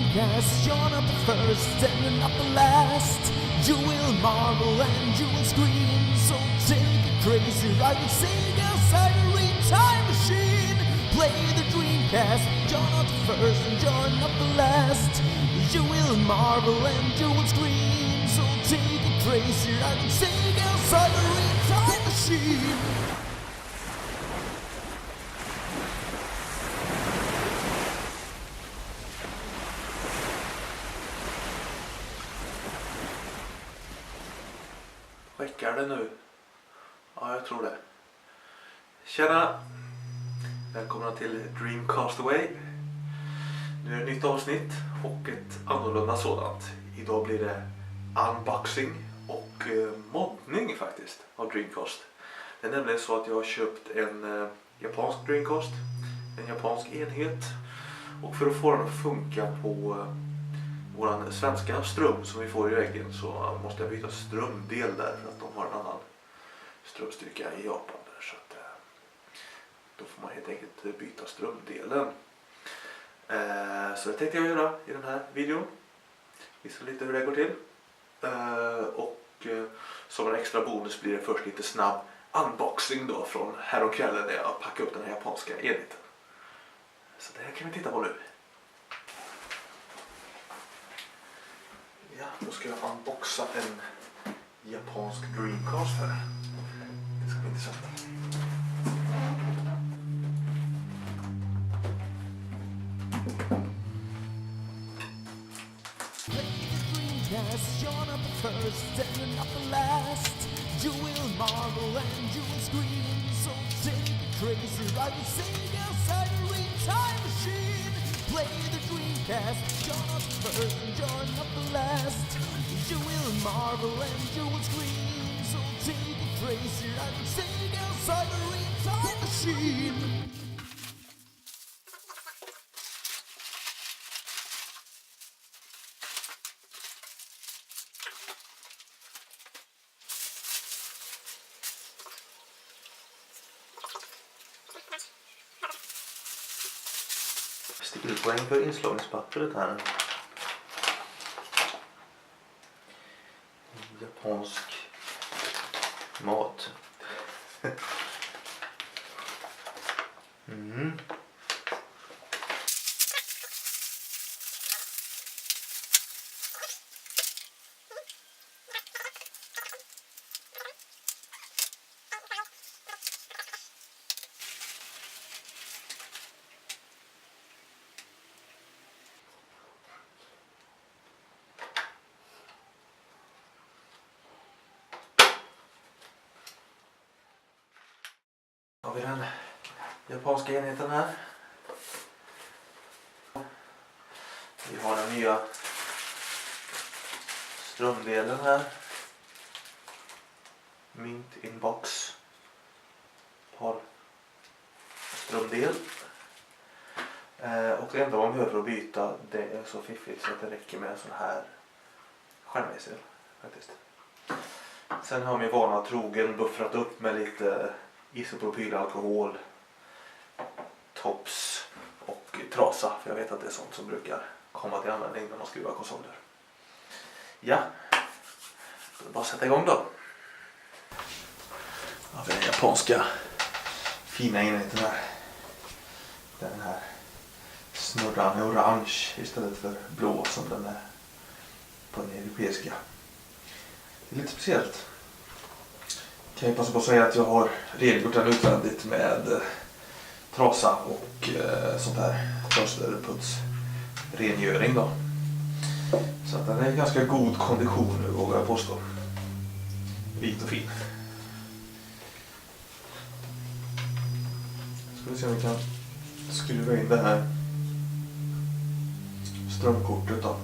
Dreamcast, you're not the first and you're not the last. You will marvel and you will scream, so take a crazy ride with Sega Siren Time Machine. Play the Dreamcast, you're not the first and you're not the last. You will marvel and you will scream, so take a crazy ride with Sega Siren Time Machine. Räcker det nu? Ja, jag tror det. Tjena! Välkomna till Dreamcastaway. Nu är det ett nytt avsnitt och ett annorlunda sådant. Idag blir det unboxing och moddning faktiskt av Dreamcast. Det är nämligen så att jag har köpt en japansk Dreamcast, en japansk enhet. Och för att få den att funka på våran svenska ström som vi får i väggen så måste jag byta strömdel där för att de har en annan strömstyrka i Japan där, så att då får man helt enkelt byta strömdelen. Så det tänkte jag göra i den här videon. Visa lite hur det går till. Och som en extra bonus blir det först lite snabb unboxing då från häromkvällen när jag packade upp den här japanska enheten. Så det här kan vi titta på nu. Ja, då ska jag unboxa en japansk Dreamcast här. Det ska bli intressant. You're not the first and you're not the last. You will marvel and you will scream, so take a crazy ride with Sega Siren Time Machine. Play the Dreamcast, you're not the first and you're not the last. You will marvel and you will scream, so take a crazy ride with Sega Siren Time Machine. Stilpoäng för inslagningspappret här. Japansk mat. Har vi den japanska enheten här. Vi har den nya strömdelen här. Mint inbox. Har strömdel. Och det enda man behöver för att byta, det är så fiffigt så att det räcker med en sån här skärmejsel faktiskt. Sen har min vana trogen buffrat upp med lite isopropylalkohol, tops och trasa, för jag vet att det är sånt som brukar komma till användning när man skruvar konsoler. Ja, då är det bara att sätta igång då. Ja, den japanska fina enheten här. Den här snurran är orange istället för blå som den är på den europeiska. Det är lite speciellt. Kan jag passa på att säga att jag har rengjort den utvändigt med trasa och sånt här fönsterputs rengöring då. Så att den är i ganska god kondition nu, vågar jag påstå. Vit och fin. Ska vi se om vi kan skruva in det här strömkortet då.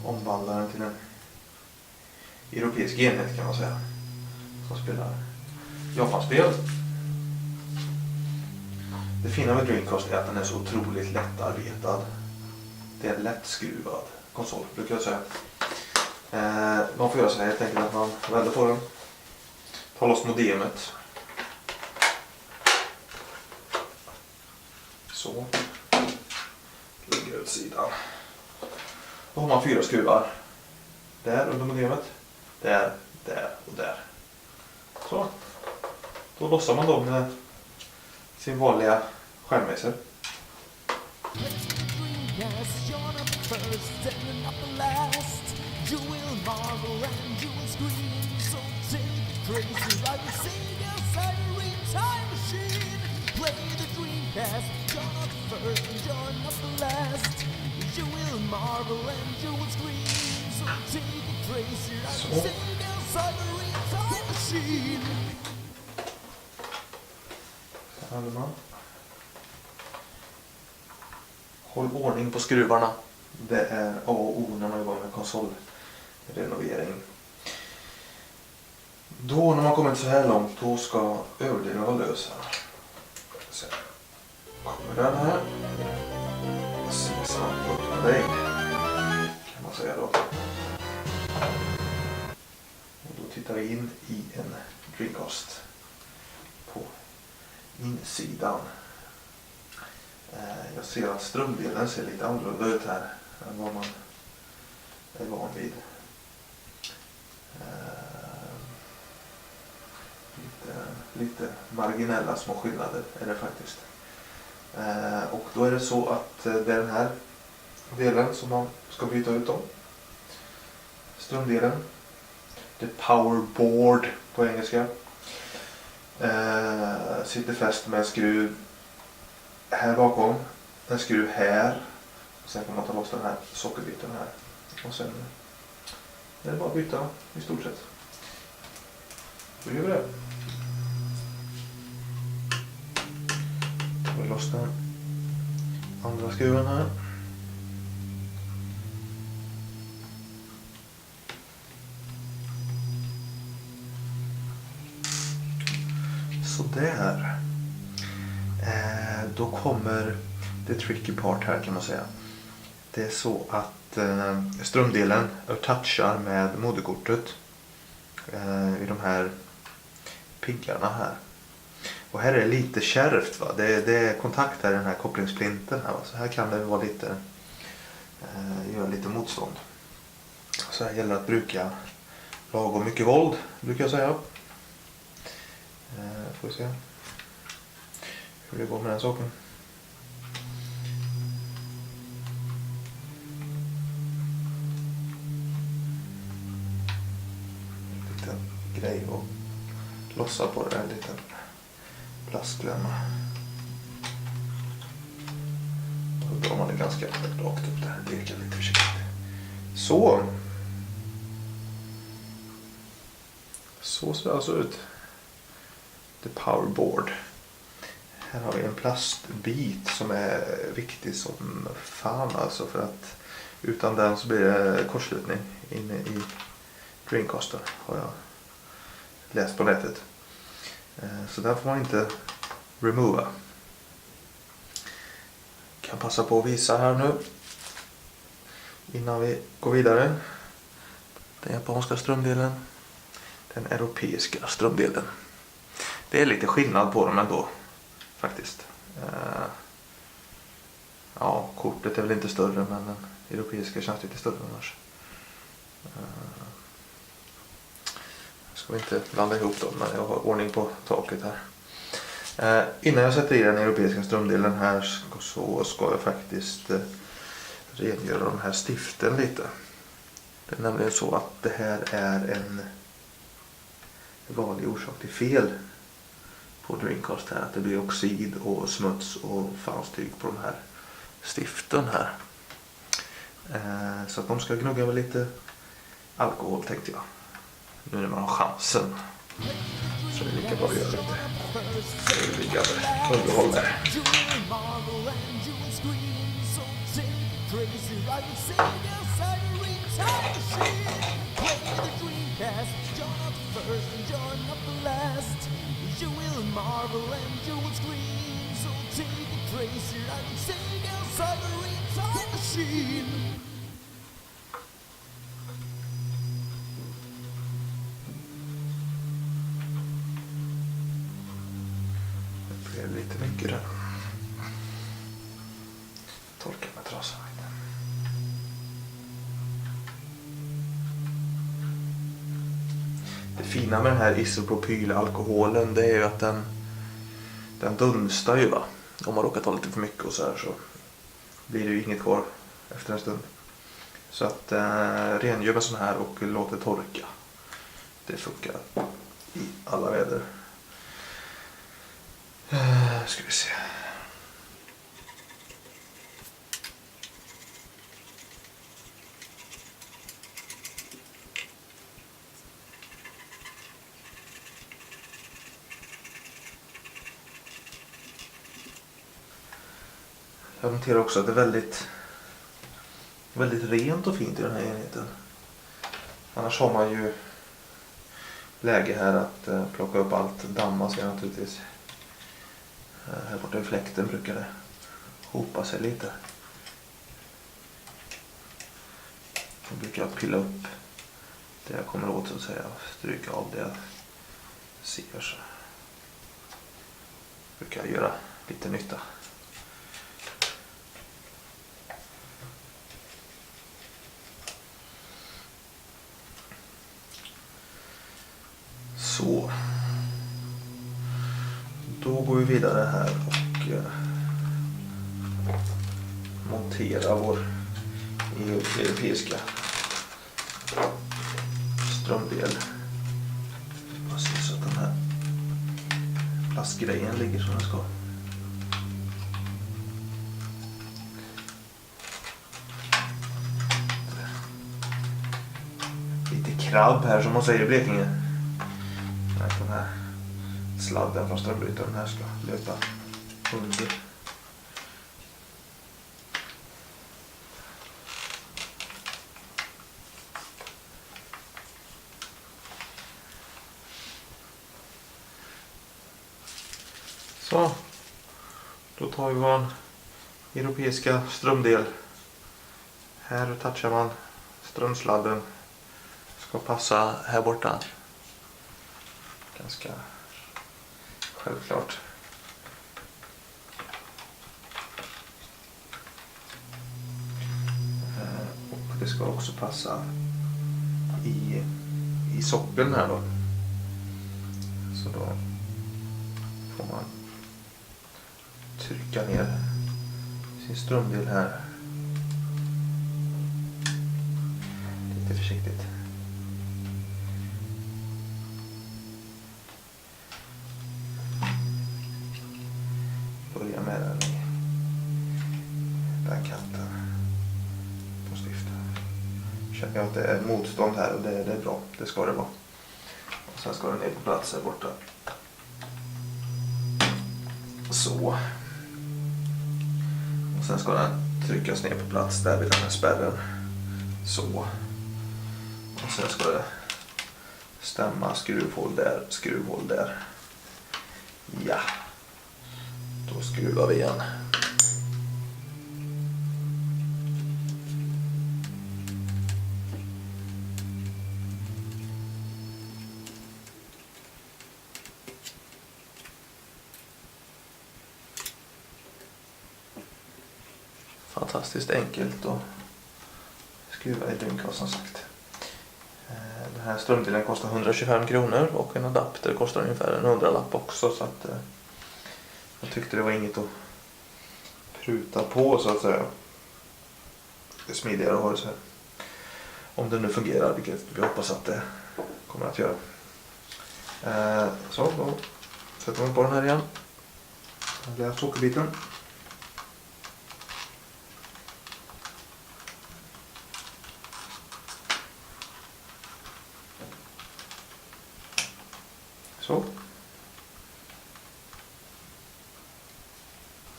Omvandla den till en europeisk enhet kan man säga. Som spelar Japanspel. Det fina med Dreamcast är att den är så otroligt lättarbetad. Det är en lättskruvad konsol brukar jag säga. Man får göra så här helt enkelt att man vänder på den. Tar loss modemet. Så. Lägger utsidan. Då har man 4 skruvar. Där under modemet. Där, där och där. Så. Då lossar man dem med sin vanliga skärmmejsel. Så här man. Håll ordning på skruvarna. Det är A och O när man jobbar med konsolrenovering. Då när man kommit så här långt, då ska överdelen vara lös här. Så kommer den här. Sesam öppna dig. Kan man säga då. Och då tittar vi in i en Dreamcast på insidan. Jag ser att strömdelen ser lite annorlunda ut här än vad man är van vid. Lite marginella små skillnader är det faktiskt. Och då är det så att det är den här delen som man ska byta ut om. Strömdelen. The power board på engelska. Sitter fäst med en skruv här bakom. En skruv här. Och sen kan man ta loss den här sockerbiten här. Och sen är det bara att byta i stort sett. Då gör vi det. Tar vi loss den andra skruven här. Så där. Då kommer det tricky part här kan man säga. Det är så att strömdelen touchar med moderkortet i de här piggarna här. Och här är det lite kärvt va. Det är kontakt här i den här kopplingsplinten här va? Så här kan det vara lite göra lite motstånd. Så här gäller att bruka lagom mycket våld brukar jag säga. Får vi se hur det går med den saken. En liten grej och lossa på det här, en liten plastklämma. Då drar man det ganska rakt upp där, dirkar lite försiktigt. Så ser det alltså ut. The powerboard. Här har vi en plastbit som är viktig som fan alltså, för att utan den så blir det kortslutning inne i Dreamcasten har jag läst på nätet. Så där får man inte remova. Kan passa på att visa här nu innan vi går vidare. Den japanska strömdelen, den europeiska strömdelen. Det är lite skillnad på dem ändå faktiskt. Ja, kortet är väl inte större, men den europeiska känns lite större annars. Ska vi inte blanda ihop dem, men jag har ordning på taket här. Innan jag sätter i den europeiska strömdelen här så ska jag faktiskt rengöra de här stiften lite. Det är nämligen så att det här är en vanlig orsak till fel på Dreamcast här, att det blir oxid och smuts och fanstyg på de här stiften här. Så att de ska gnugga med lite alkohol tänkte jag. Nu när man har chansen. Så det är lika bra att göra lite liggande underhåll där. You will marvel and you will scream. So take it crazy like a Sega submarine time machine. Det blev lite mycket där. Torka med trasan. Det fina med den här isopropylalkoholen, det är ju att den dunstar ju, va. Om man råkar ta lite för mycket och så här, så blir det ju inget kvar efter en stund. Så att rengör med sån här och låt det torka. Det funkar i alla väder. Ska vi se. Jag noterar också att det är väldigt rent och fint i den här enheten. Annars har man ju läge här att plocka upp allt. Damma sig naturligtvis. Här borta i fläkten brukar det hopa sig lite. Då brukar jag pilla upp det jag kommer åt, så att säga. Stryka av det jag ser, så brukar jag göra lite nytta. Så. Då går vi vidare här och monterar vår europeiska strömdel. Så att den här plastgrejen ligger som den ska. Lite krabb här, som man säger i Blekinge. Den här sladden från strömbrytaren här ska löpa under. Så, då tar vi vår europeiska strömdel. Här touchar man strömsladden. Ska passa här borta. Ganska självklart. Och det ska också passa i sockeln här då. Så då får man trycka ner sin strömdel här. Lite försiktigt. Börja med den i den kanten på stiften. Känner jag att det är motstånd här, och det är bra. Det ska det vara. Och sen ska den ner på plats här borta. Så. Och sen ska den tryckas ner på plats där vid den här spärren. Så. Och sen ska det stämma skruvhål där. Ja. Då skruvar vi igen. Fantastiskt enkelt att skruva i dynkast, som sagt. Den här strömdelen kostar 125 kronor och en adapter kostar ungefär en 100-lapp också, så att jag tyckte det var inget att pruta på, så att säga. Det är smidigare att ha det så här. Om det nu fungerar, vilket vi hoppas att det kommer att göra. Så då sätter man på den här igen. Den blir sockerbiten. Så.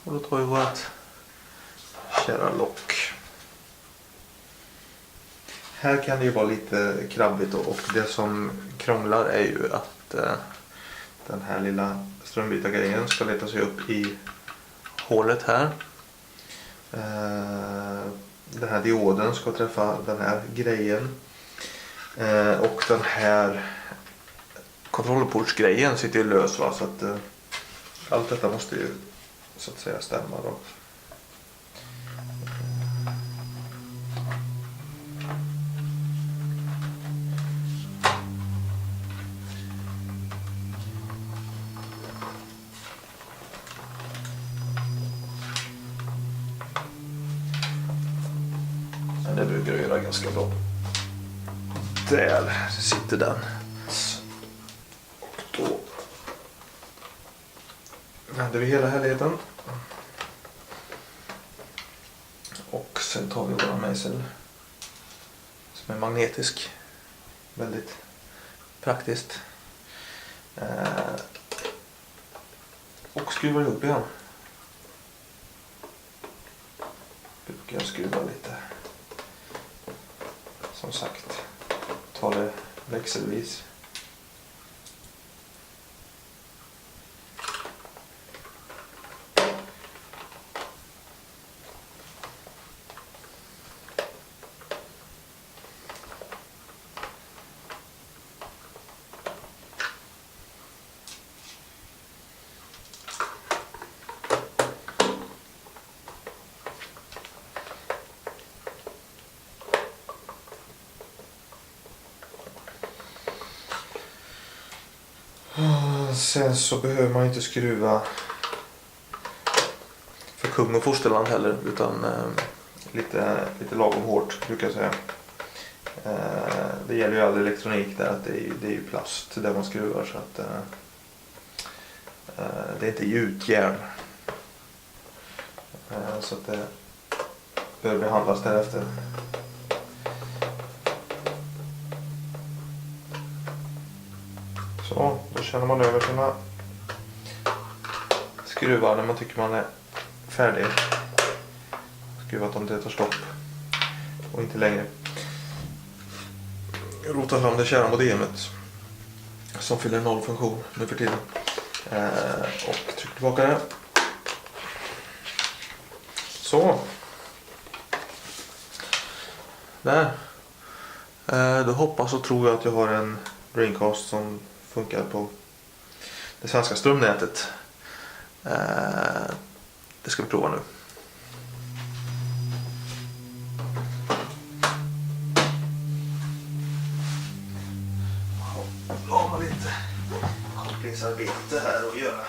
Och då tar vi vårt kära lock. Här kan det ju vara lite krabbigt, och det som krånglar är ju att den här lilla strömbytargrejen ska leta sig upp i hålet här. Den här dioden ska träffa den här grejen. Och den här kontrollportsgrejen sitter ju lös, va? Så att allt detta måste ju, så att säga, stämma då. Men det brukar göra ganska bra. Där sitter den. Och då vänder vi hela helheten. Och sen tar vi våra mejsel som är magnetisk. Väldigt praktiskt. Och skruvar ihop igen. Brukar jag skruva lite. Som sagt, tar det växelvis. Sen så behöver man inte skruva för kung och fosterland heller, utan lite lagom hårt brukar jag säga. Det gäller ju all elektronik där, att det är ju plast där man skruvar, så att det är inte gjutjärn. Så att det behöver behandlas därefter. Så, då känner man över sina skruvar när man tycker man är färdig. Skruva att de inte tar stopp. Och inte längre. Rota fram det kära modemet som fyller noll funktion nu för tiden. Och tryck tillbaka det. Så. Där. Då hoppas och tror jag att jag har en Dreamcast som funkar på det svenska strömnätet. Det ska vi prova nu. Då har man lite kopplingsarbete här att göra.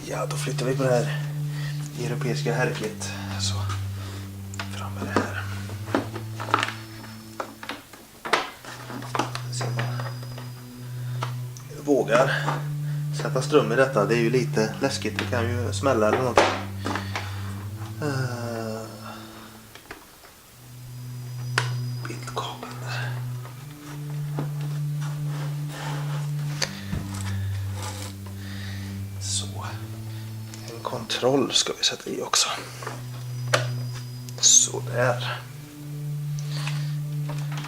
Ja, då flyttar vi på det här europeiska härket. Så, fram med det här. Vågar sätta ström i detta. Det är ju lite läskigt. Det kan ju smälla eller någonting. Bildkabeln där. Så. En kontroll ska vi sätta i också. Så där.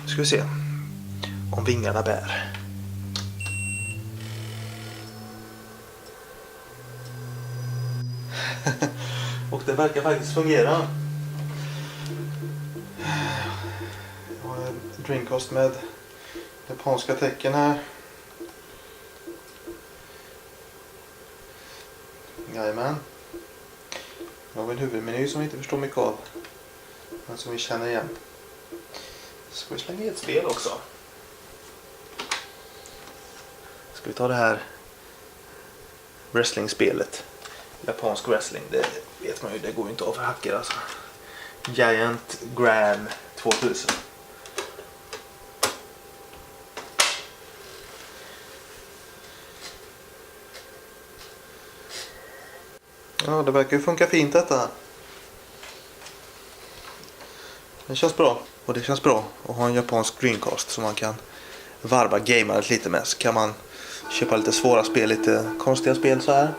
Nu ska vi se om vingarna bär. Och det verkar faktiskt fungera. Jag har en Dreamcast med japanska tecken här. Jajamän. Jag har en huvudmeny som vi inte förstår mycket av, men som vi känner igen. Ska vi slänga i ett spel också? Ska vi ta det här wrestling-spelet? Japansk wrestling, det vet man ju, det går ju inte av för hacker alltså. Giant Grand 2000. Ja, det verkar ju funka fint detta. Det känns bra. Och det känns bra att ha en japansk Dreamcast som man kan varva gamerandet lite med. Så kan man köpa lite svåra spel, lite konstiga spel så här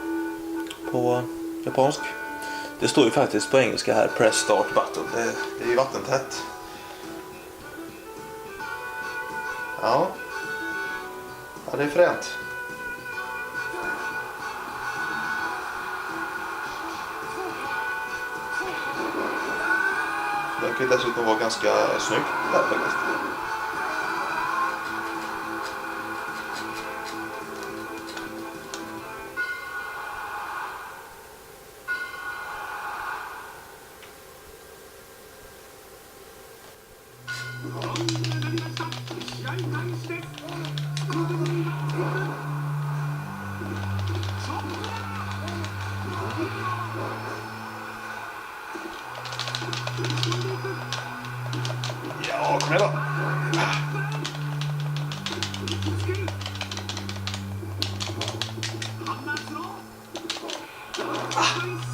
på japansk. Det står ju faktiskt på engelska här, press start button. Det är ju vattentätt. Ja, det är fränt. Det kan ju dessutom vara ganska snyggt där faktiskt.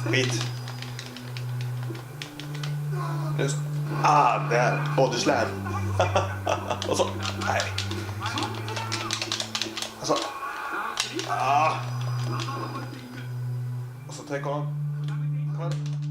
Skit. Just. Där. Body slam. Och så. Nej. Alltså. Och så take on. Kom igen.